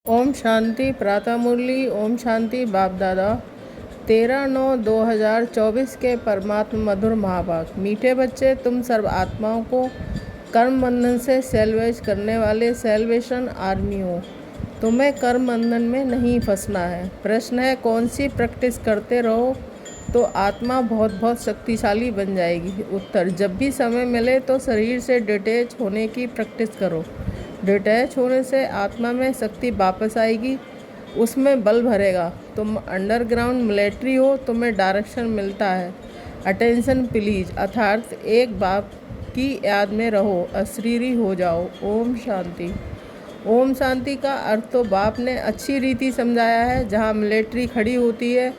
ओम शांति प्रातः मुरली। ओम शांति बाप दादा 13/9/2024 के परमात्मा मधुर महाभाग। मीठे बच्चे, तुम सर्व आत्माओं को कर्म बंधन से सेल्वेज करने वाले सेल्वेशन आर्मी हो। तुम्हें कर्म बंधन में नहीं फंसना है। प्रश्न है, कौन सी प्रैक्टिस करते रहो तो आत्मा बहुत बहुत शक्तिशाली बन जाएगी। उत्तर, जब भी समय मिले तो शरीर से डिटैच होने की प्रैक्टिस करो। डिटैच होने से आत्मा में शक्ति वापस आएगी, उसमें बल भरेगा। तुम अंडरग्राउंड मिलिट्री हो, तुम्हें डायरेक्शन मिलता है। अटेंशन प्लीज, अर्थात एक बाप की याद में रहो, अशरीरी हो जाओ। ओम शांति। ओम शांति का अर्थ तो बाप ने अच्छी रीति समझाया है। जहाँ मिलिट्री खड़ी होती है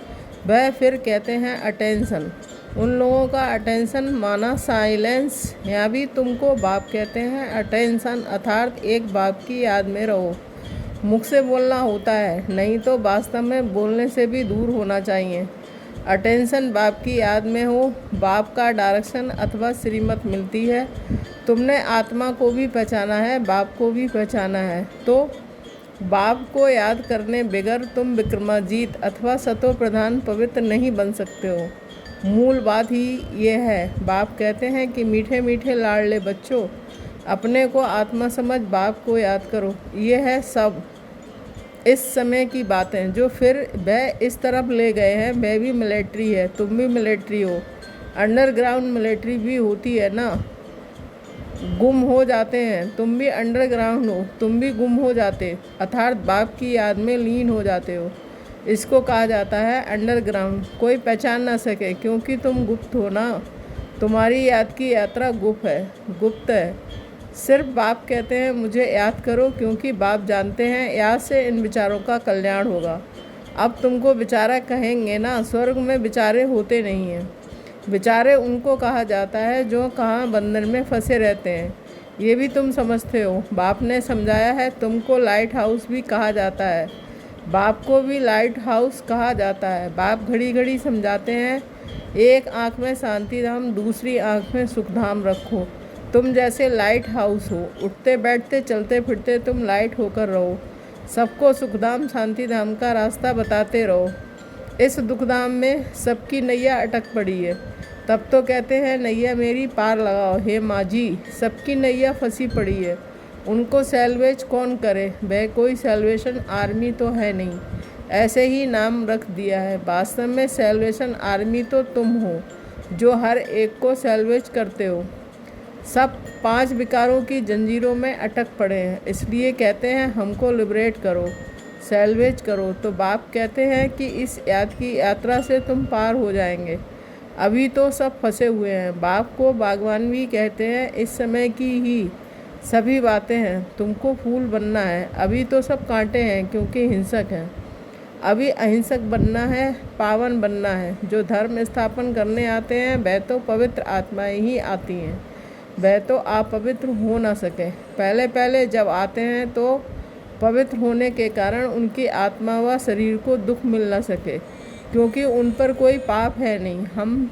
वह फिर कहते हैं अटेंशन। उन लोगों का अटेंशन माना साइलेंस। यहाँ भी तुमको बाप कहते हैं अटेंशन, अर्थात एक बाप की याद में रहो। मुख से बोलना होता है, नहीं तो वास्तव में बोलने से भी दूर होना चाहिए। अटेंशन बाप की याद में हो, बाप का डायरेक्शन अथवा श्रीमत मिलती है। तुमने आत्मा को भी पहचाना है, बाप को भी पहचाना है, तो बाप को याद करने बगैर तुम विक्रमाजीत अथवा सतो प्रधान पवित्र नहीं बन सकते हो। मूल बात ही ये है। बाप कहते हैं कि मीठे मीठे लाडले बच्चों, अपने को आत्मा समझ बाप को याद करो। ये है सब इस समय की बातें जो फिर वह इस तरफ ले गए हैं। वह भी मिलिट्री है, तुम भी मिलिट्री हो। अंडरग्राउंड मिलिट्री भी होती है ना, गुम हो जाते हैं। तुम भी अंडरग्राउंड हो, तुम भी गुम हो जाते, अर्थात बाप की याद में लीन हो जाते हो। इसको कहा जाता है अंडरग्राउंड। कोई पहचान ना सके क्योंकि तुम गुप्त हो ना। तुम्हारी याद की यात्रा गुप्त है। सिर्फ बाप कहते हैं मुझे याद करो, क्योंकि बाप जानते हैं याद से इन विचारों का कल्याण होगा। अब तुमको विचारा कहेंगे ना, स्वर्ग में विचारे होते नहीं हैं। विचारे उनको कहा जाता है जो कहाँ बंधन में फंसे रहते हैं। ये भी तुम समझते हो। बाप ने समझाया है। तुमको लाइट हाउस भी कहा जाता है, बाप को भी लाइट हाउस कहा जाता है। बाप घड़ी घड़ी समझाते हैं, एक आँख में शांति धाम, दूसरी आँख में सुख धाम रखो। तुम जैसे लाइट हाउस हो, उठते बैठते चलते फिरते तुम लाइट होकर रहो। सबको सुखधाम शांति धाम का रास्ता बताते रहो। इस दुखधाम में सबकी नैया अटक पड़ी है, तब तो कहते हैं नैया मेरी पार लगाओ। हे माँ जी, सबकी नैया फंसी पड़ी है, उनको सेल्वेज कौन करे। वह कोई सेल्वेशन आर्मी तो है नहीं, ऐसे ही नाम रख दिया है। वास्तव में सेल्वेशन आर्मी तो तुम हो, जो हर एक को सेल्वेज करते हो। सब 5 विकारों की जंजीरों में अटक पड़े हैं, इसलिए कहते हैं हमको लिबरेट करो, सेल्वेज करो। तो बाप कहते हैं कि इस याद की यात्रा से तुम पार हो जाएंगे। अभी तो सब फंसे हुए हैं। बाप को बागवान भी कहते हैं। इस समय की ही सभी बातें हैं। तुमको फूल बनना है। अभी तो सब कांटे हैं क्योंकि हिंसक हैं। अभी अहिंसक बनना है, पावन बनना है। जो धर्म स्थापन करने आते हैं वह तो पवित्र आत्माएं ही आती हैं, वह तो अपवित्र हो ना सके। पहले पहले जब आते हैं तो पवित्र होने के कारण उनकी आत्मा व शरीर को दुख मिल ना सके, क्योंकि उन पर कोई पाप है नहीं। हम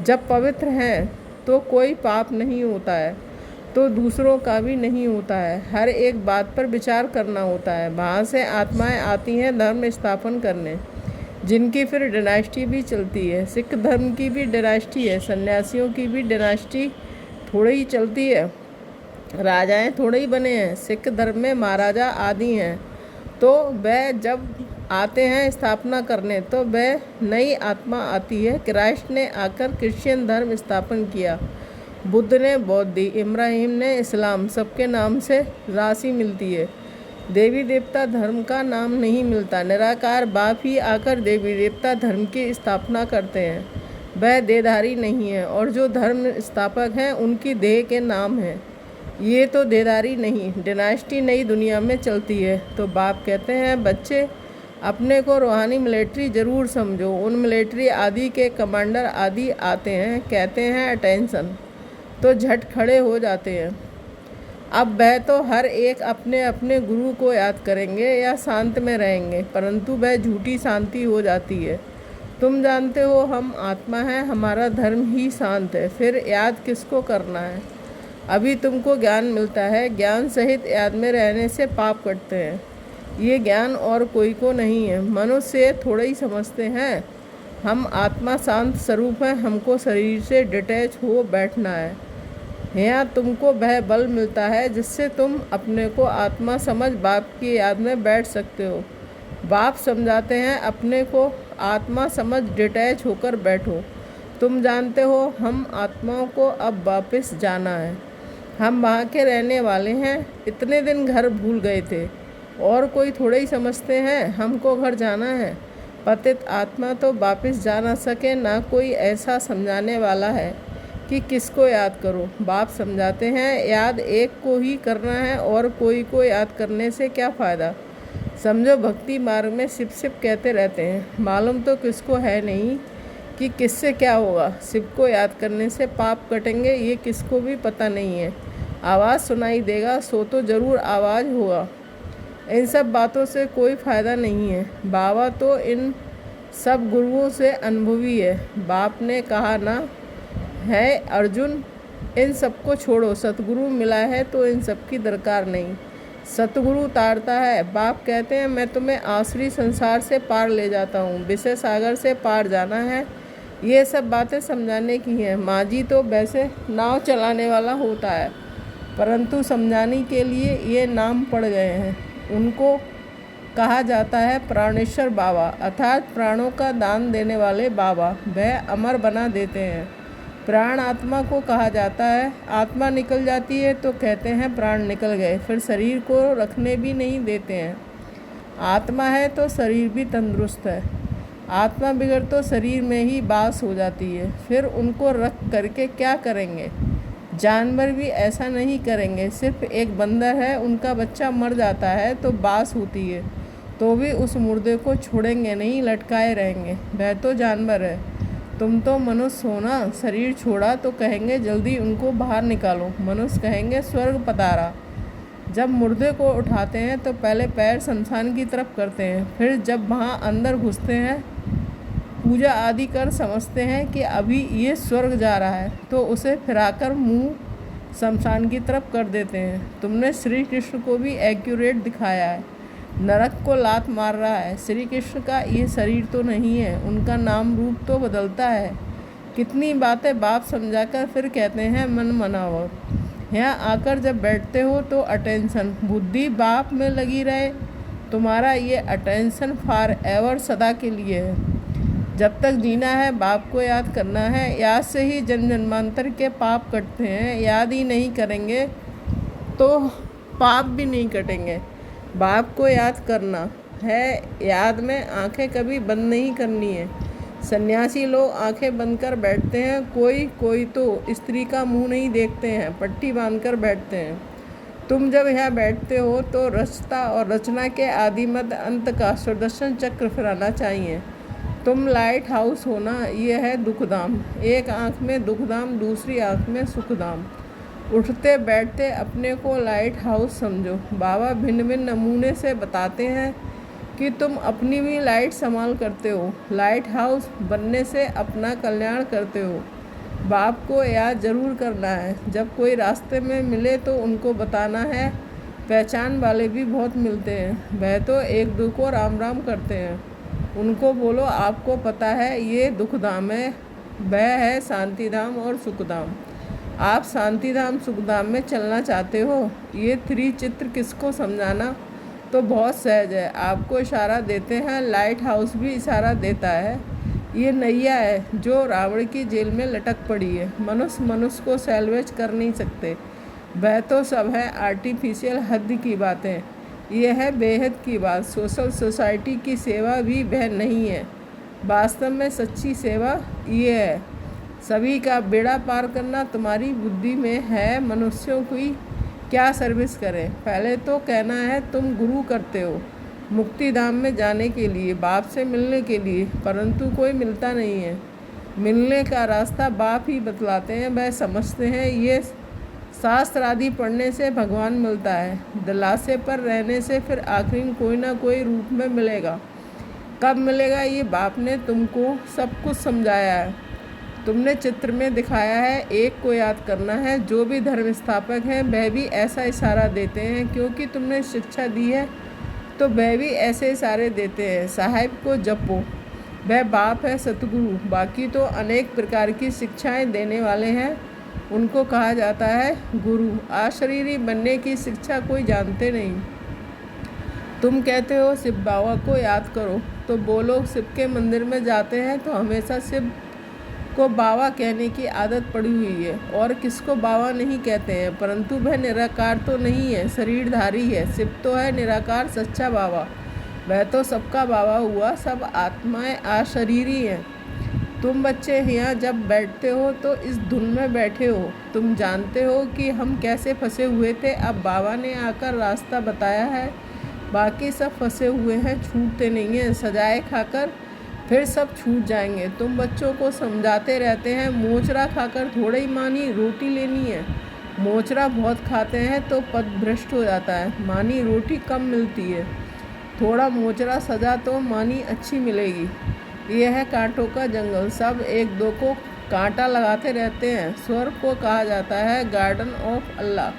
जब पवित्र हैं तो कोई पाप नहीं होता है, तो दूसरों का भी नहीं होता है। हर एक बात पर विचार करना होता है। वहाँ से आत्माएं आती हैं धर्म स्थापन करने, जिनकी फिर डायनेस्टी भी चलती है। सिख धर्म की भी डायनेस्टी है, सन्यासियों की भी डायनेस्टी थोड़ी ही चलती है। राजाएं थोड़े ही बने हैं। सिख धर्म में महाराजा आदि हैं, तो वह जब आते हैं स्थापना करने तो वह नई आत्मा आती है। क्राइस्ट ने आकर क्रिश्चियन धर्म स्थापन किया, बुद्ध ने बौद्ध, इब्राहिम ने इस्लाम, सबके नाम से राशि मिलती है। देवी देवता धर्म का नाम नहीं मिलता। निराकार बाप ही आकर देवी देवता धर्म की स्थापना करते हैं। वह देहधारी नहीं है, और जो धर्म स्थापक हैं उनकी देह के नाम हैं। ये तो देहधारी नहीं, डायनेस्टी नई दुनिया में चलती है। तो बाप कहते हैं बच्चे, अपने को रूहानी मिलिट्री ज़रूर समझो। उन मिलिट्री आदि के कमांडर आदि आते हैं, कहते हैं अटेंशन, तो झट खड़े हो जाते हैं। अब वह तो हर एक अपने अपने गुरु को याद करेंगे या शांत में रहेंगे, परंतु वह झूठी शांति हो जाती है। तुम जानते हो हम आत्मा हैं, हमारा धर्म ही शांत है, फिर याद किसको करना है। अभी तुमको ज्ञान मिलता है, ज्ञान सहित याद में रहने से पाप कटते हैं। ये ज्ञान और कोई को नहीं है। मनुष्य थोड़ा ही समझते हैं। हम आत्मा शांत स्वरूप है, हमको शरीर से डिटैच हो बैठना है। यहाँ तुमको वह बल मिलता है जिससे तुम अपने को आत्मा समझ बाप की याद में बैठ सकते हो। बाप समझाते हैं अपने को आत्मा समझ डिटैच होकर बैठो। तुम जानते हो हम आत्माओं को अब वापस जाना है। हम वहाँ के रहने वाले हैं। इतने दिन घर भूल गए थे और कोई थोड़े ही समझते हैं हमको घर जाना है। पतित आत्मा तो वापस जा ना सके, ना कोई ऐसा समझाने वाला है कि किसको याद करो। बाप समझाते हैं याद एक को ही करना है और कोई को याद करने से क्या फ़ायदा। समझो भक्ति मार्ग में शिव शिव कहते रहते हैं, मालूम तो किसको है नहीं कि किससे क्या होगा। शिव को याद करने से पाप कटेंगे ये किसको भी पता नहीं है। आवाज़ सुनाई देगा सो तो ज़रूर आवाज़ होगा। इन सब बातों से कोई फ़ायदा नहीं है। बाबा तो इन सब गुरुओं से अनुभवी है। बाप ने कहा ना है अर्जुन, इन सबको छोड़ो, सतगुरु मिला है तो इन सब की दरकार नहीं। सतगुरु तारता है। बाप कहते हैं मैं तुम्हें आसुरी संसार से पार ले जाता हूँ, विषय सागर से पार जाना है। ये सब बातें समझाने की हैं। माँझी तो वैसे नाव चलाने वाला होता है, परंतु समझाने के लिए ये नाम पड़ गए हैं। उनको कहा जाता है प्राणेश्वर बाबा, अर्थात प्राणों का दान देने वाले बाबा। वह अमर बना देते हैं। प्राण आत्मा को कहा जाता है। आत्मा निकल जाती है तो कहते हैं प्राण निकल गए, फिर शरीर को रखने भी नहीं देते हैं। आत्मा है तो शरीर भी तंदुरुस्त है। आत्मा बिगड़ तो शरीर में ही बास हो जाती है, फिर उनको रख करके क्या करेंगे। जानवर भी ऐसा नहीं करेंगे। सिर्फ एक बंदर है, उनका बच्चा मर जाता है तो बास होती है, तो भी उस मुर्दे को छोड़ेंगे नहीं, लटकाए रहेंगे। वह तो जानवर है। तुम तो मनुष्य हो ना, शरीर छोड़ा तो कहेंगे जल्दी उनको बाहर निकालो। मनुष्य कहेंगे स्वर्ग पधारा। जब मुर्दे को उठाते हैं तो पहले पैर शमशान की तरफ करते हैं, फिर जब वहाँ अंदर घुसते हैं पूजा आदि कर समझते हैं कि अभी ये स्वर्ग जा रहा है, तो उसे फिराकर मुंह शमशान की तरफ कर देते हैं। तुमने श्री कृष्ण को भी एक्यूरेट दिखाया है, नरक को लात मार रहा है। श्री कृष्ण का ये शरीर तो नहीं है, उनका नाम रूप तो बदलता है। कितनी बातें बाप समझाकर फिर कहते हैं मन मनाओ। यहाँ आकर जब बैठते हो तो अटेंशन बुद्धि बाप में लगी रहे। तुम्हारा ये अटेंशन फॉर एवर सदा के लिए है। जब तक जीना है बाप को याद करना है। याद से ही जन्म जन्मांतर के पाप कटते हैं। याद ही नहीं करेंगे तो पाप भी नहीं कटेंगे। बाप को याद करना है। याद में आंखें कभी बंद नहीं करनी है। सन्यासी लोग आंखें बंद कर बैठते हैं, कोई तो स्त्री का मुंह नहीं देखते हैं, पट्टी बांधकर बैठते हैं। तुम जब यहाँ बैठते हो तो रचता और रचना के आदि मध्य अंत का सुदर्शन चक्र फिराना चाहिए। तुम लाइट हाउस हो ना, ये है दुखधाम। एक आँख में दुखधाम, दूसरी आँख में सुखधाम। उठते बैठते अपने को लाइट हाउस समझो। बाबा भिन्न भिन्न नमूने से बताते हैं कि तुम अपनी भी लाइट संभाल करते हो। लाइट हाउस बनने से अपना कल्याण करते हो। बाप को याद जरूर करना है। जब कोई रास्ते में मिले तो उनको बताना है। पहचान वाले भी बहुत मिलते हैं, वह तो एक दो को राम राम करते हैं। उनको बोलो आपको पता है ये दुखधाम है, वह है शांतिधाम और सुखधाम। आप शांतिधाम सुखधाम में चलना चाहते हो। ये त्रिचित्र किसको समझाना तो बहुत सहज है। आपको इशारा देते हैं, लाइट हाउस भी इशारा देता है। ये नैया है जो रावण की जेल में लटक पड़ी है। मनुष्य को सैल्वेज कर नहीं सकते। वह तो सब है आर्टिफिशियल हद की बातें। यह है बेहद की बात। सोशल सोसाइटी की सेवा भी वह नहीं है। वास्तव में सच्ची सेवा ये है, सभी का बेड़ा पार करना तुम्हारी बुद्धि में है। मनुष्यों की क्या सर्विस करें। पहले तो कहना है तुम गुरु करते हो मुक्ति धाम में जाने के लिए, बाप से मिलने के लिए, परंतु कोई मिलता नहीं है। मिलने का रास्ता बाप ही बतलाते हैं। वह समझते हैं ये शास्त्र आदि पढ़ने से भगवान मिलता है, दिलासे पर रहने से फिर आखिर कोई ना कोई रूप में मिलेगा। कब मिलेगा ये बाप ने तुमको सब कुछ समझाया है। तुमने चित्र में दिखाया है। एक को याद करना है। जो भी धर्म स्थापक हैं वह भी ऐसा इशारा देते हैं, क्योंकि तुमने शिक्षा दी है तो वह भी ऐसे सारे देते हैं। साहिब को जपो, वह बाप है सतगुरु। बाकी तो अनेक प्रकार की शिक्षाएं देने वाले हैं, उनको कहा जाता है गुरु। अशरीरी बनने की शिक्षा कोई जानते नहीं। तुम कहते हो शिव बाबा को याद करो, तो वो लोग शिव के मंदिर में जाते हैं तो हमेशा शिव को बाबा कहने की आदत पड़ी हुई है, और किसको बाबा नहीं कहते हैं। परंतु वह निराकार तो नहीं है, शरीरधारी है। शिव तो है निराकार सच्चा बाबा, वह तो सबका बाबा हुआ। सब आत्माएं अशरीरी हैं। तुम बच्चे यहाँ जब बैठते हो तो इस धुन में बैठे हो। तुम जानते हो कि हम कैसे फंसे हुए थे, अब बाबा ने आकर रास्ता बताया है। बाकी सब फंसे हुए हैं, छूटते नहीं हैं। सजाए खाकर फिर सब छूट जाएंगे। तुम बच्चों को समझाते रहते हैं, मोचरा खाकर थोड़ा ही मानी रोटी लेनी है। मोचरा बहुत खाते हैं तो पद भ्रष्ट हो जाता है, मानी रोटी कम मिलती है। थोड़ा मोचरा सजा तो मानी अच्छी मिलेगी। यह है कांटों का जंगल, सब एक दो को कांटा लगाते रहते हैं। स्वर्ग को कहा जाता है गार्डन ऑफ अल्लाह।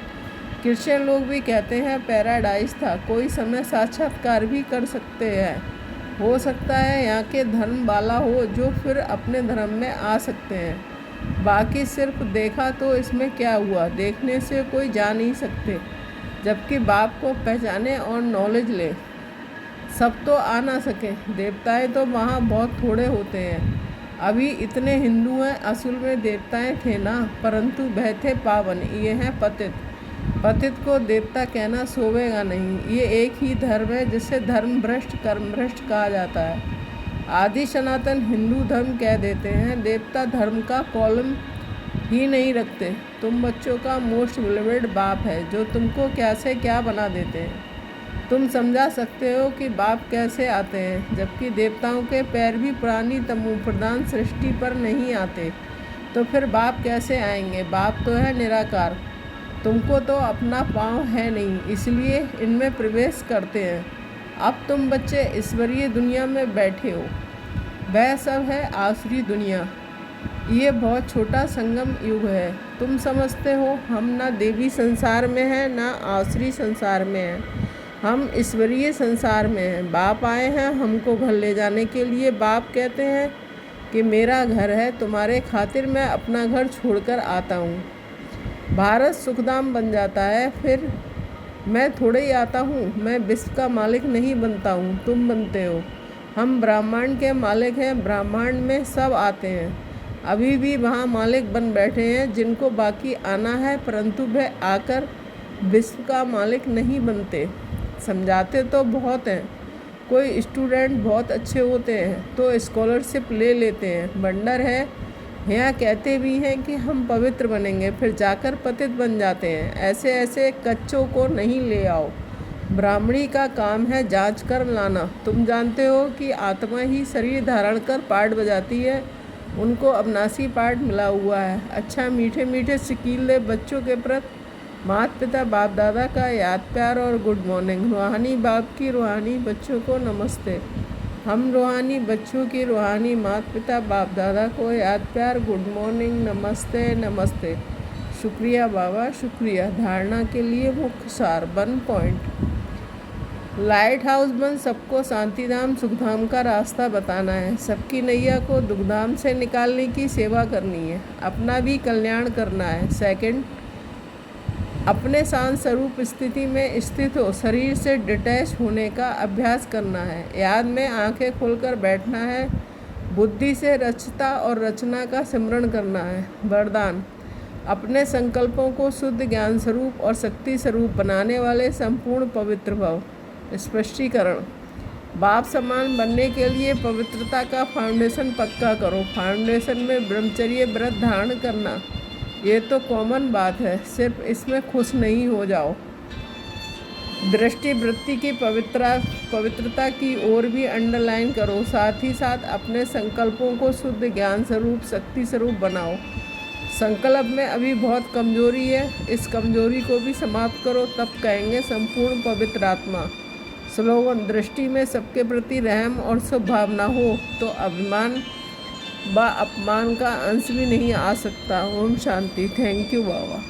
क्रिश्चियन लोग भी कहते हैं पैराडाइज था। कोई समय साक्षात्कार भी कर सकते हैं। हो सकता है यहाँ के धर्म वाला हो जो फिर अपने धर्म में आ सकते हैं। बाकी सिर्फ देखा तो इसमें क्या हुआ, देखने से कोई जा नहीं सकते। जबकि बाप को पहचाने और नॉलेज ले, सब तो आ ना सके। देवताएं तो वहाँ बहुत थोड़े होते हैं। अभी इतने हिंदू हैं, असल में देवताएं थे ना, परंतु वह थे पावन। ये हैं पतित। पतित को देवता कहना शोभेगा नहीं। ये एक ही धर्म है जिसे धर्म भ्रष्ट कर्म भ्रष्ट कहा जाता है। आदि सनातन हिंदू धर्म कह देते हैं, देवता धर्म का कॉलम ही नहीं रखते। तुम बच्चों का मोस्ट बिलीवेड बाप है जो तुमको क्या से क्या बना देते हैं। तुम समझा सकते हो कि बाप कैसे आते हैं, जबकि देवताओं के पैर भी पुरानी तमो प्रधान सृष्टि पर नहीं आते, तो फिर बाप कैसे आएंगे। बाप तो है निराकार। तुमको तो अपना पाँव है नहीं, इसलिए इनमें प्रवेश करते हैं। अब तुम बच्चे ईश्वरीय दुनिया में बैठे हो, वह सब है आसुरी दुनिया। ये बहुत छोटा संगम युग है। तुम समझते हो हम ना देवी संसार में हैं ना आसुरी संसार में हैं, हम ईश्वरीय संसार में हैं। बाप आए हैं हमको घर ले जाने के लिए। बाप कहते हैं कि मेरा घर है, तुम्हारे खातिर मैं अपना घर छोड़कर आता हूँ। भारत सुखधाम बन जाता है, फिर मैं थोड़े ही आता हूँ। मैं विश्व का मालिक नहीं बनता हूँ, तुम बनते हो। हम ब्रह्मांड के मालिक हैं, ब्रह्मांड में सब आते हैं। अभी भी वहाँ मालिक बन बैठे हैं जिनको बाकी आना है, परंतु वे आकर विश्व का मालिक नहीं बनते। समझाते तो बहुत हैं। कोई स्टूडेंट बहुत अच्छे होते हैं तो स्कॉलरशिप ले लेते हैं, वंडर है। यहाँ कहते भी हैं कि हम पवित्र बनेंगे, फिर जाकर पतित बन जाते हैं। ऐसे ऐसे कच्चों को नहीं ले आओ। ब्राह्मणी का काम है जांच कर लाना। तुम जानते हो कि आत्मा ही शरीर धारण कर पाठ बजाती है, उनको अविनाशी पाठ मिला हुआ है। अच्छा मीठे मीठे सिकीले बच्चों के प्रति माता पिता बाप दादा का याद प्यार और गुड मॉर्निंग। रूहानी बाप की रूहानी बच्चों को नमस्ते। हम रूहानी बच्चों की रूहानी माता पिता बाप दादा को याद प्यार गुड मॉर्निंग नमस्ते नमस्ते। शुक्रिया बाबा शुक्रिया। धारणा के लिए मुख्य सार 1 पॉइंट। लाइट हाउस बन सबको शांतिधाम सुखधाम का रास्ता बताना है। सबकी नैया को दुखधाम से निकालने की सेवा करनी है, अपना भी कल्याण करना है। 2, अपने शांत स्वरूप स्थिति में स्थित हो शरीर से डिटैच होने का अभ्यास करना है। याद में आंखें खोलकर बैठना है। बुद्धि से रचता और रचना का सिमरण करना है। वरदान, अपने संकल्पों को शुद्ध ज्ञान स्वरूप और शक्ति स्वरूप बनाने वाले संपूर्ण पवित्र भव। स्पष्टीकरण, बाप समान बनने के लिए पवित्रता का फाउंडेशन पक्का करो। फाउंडेशन में ब्रह्मचर्य व्रत धारण करना, ये तो कॉमन बात है, सिर्फ इसमें खुश नहीं हो जाओ। दृष्टि वृत्ति की पवित्रता की ओर भी अंडरलाइन करो। साथ ही साथ अपने संकल्पों को शुद्ध ज्ञान स्वरूप शक्ति स्वरूप बनाओ। संकल्प में अभी बहुत कमजोरी है, इस कमजोरी को भी समाप्त करो, तब कहेंगे संपूर्ण पवित्र आत्मा। स्लोगन, दृष्टि में सबके प्रति रहम और शुभ भावना हो तो अभिमान व अपमान का अंश भी नहीं आ सकता। Om Shanti. Thank you Baba.